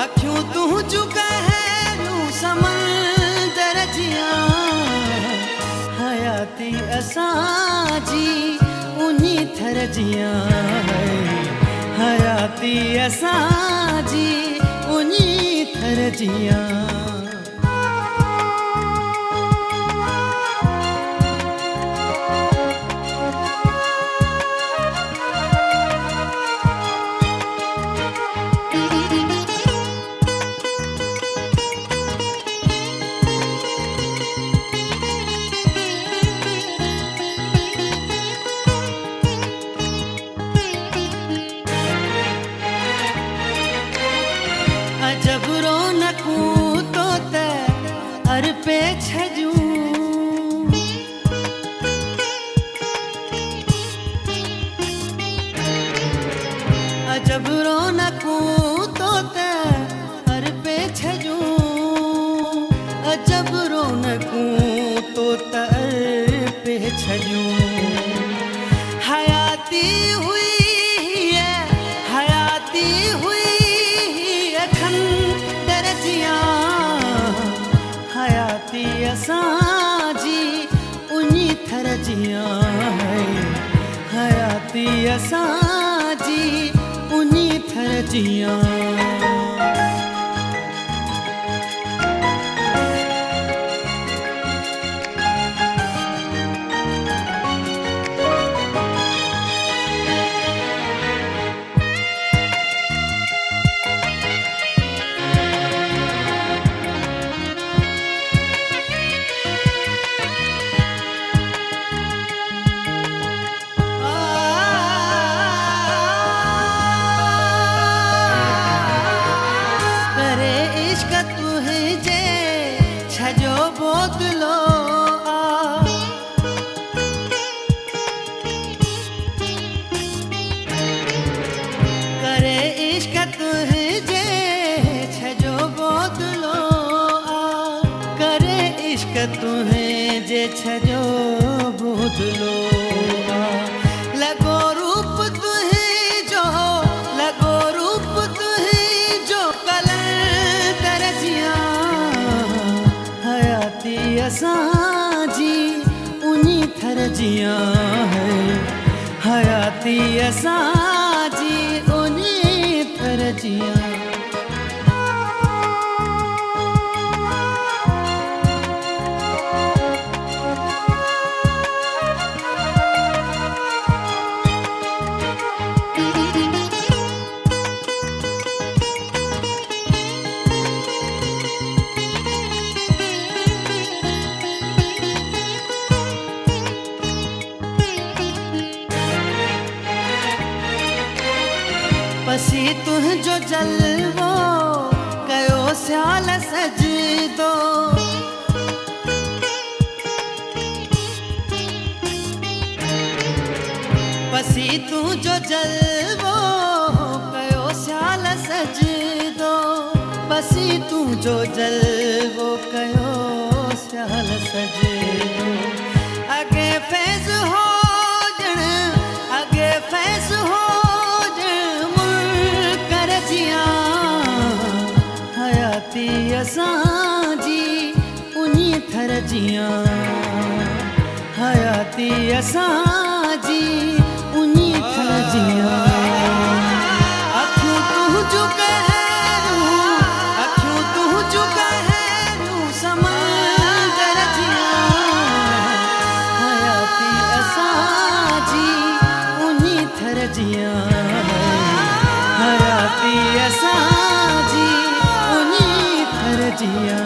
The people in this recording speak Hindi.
अखियूं तू चुका है नू समंदर जिया हयाती असांजी उन्ही थर जिया हयाती असांजी उन्ही थर जिया। अजब रौनकूं तो त हर पे छजूं अजब रौनकूं तो त हर पे छजूं अजब रौनकूं तो त हर पे छजूं हयाती हुई है हयाती हुई हयाती असांजी उन्ही थर जिया हयाती असांजी उन्ही थर जिया। इश्क तुझे छजो बोतलो करे इश्क तुझे छजो बोतलो करे इश्क तुझे छजो बोतलो लगो रूप तुझो लगो रूप तुझो हयाती असांजी उन्ही थर जिया हयाती असांजी उन्ही थर जिया। पसी तुझो जलवो कयो स्याल सजदो पसी तुझो जलवो कयो स्याल सजदो पसी तुझो जलवो कयो स्याल सजदो अगे फैज़ हो जण अगे फैज़ हो हयाती असांजी उन्ही थर जिया हयाती असांजी उन्ही थर जिया। अखियूं तुझो कहरूं अखियूं तुझो कहरूं समंदर जिया हयाती असांजी उन्ही थर जिया हयाती असांजी उन्ही थर जिया।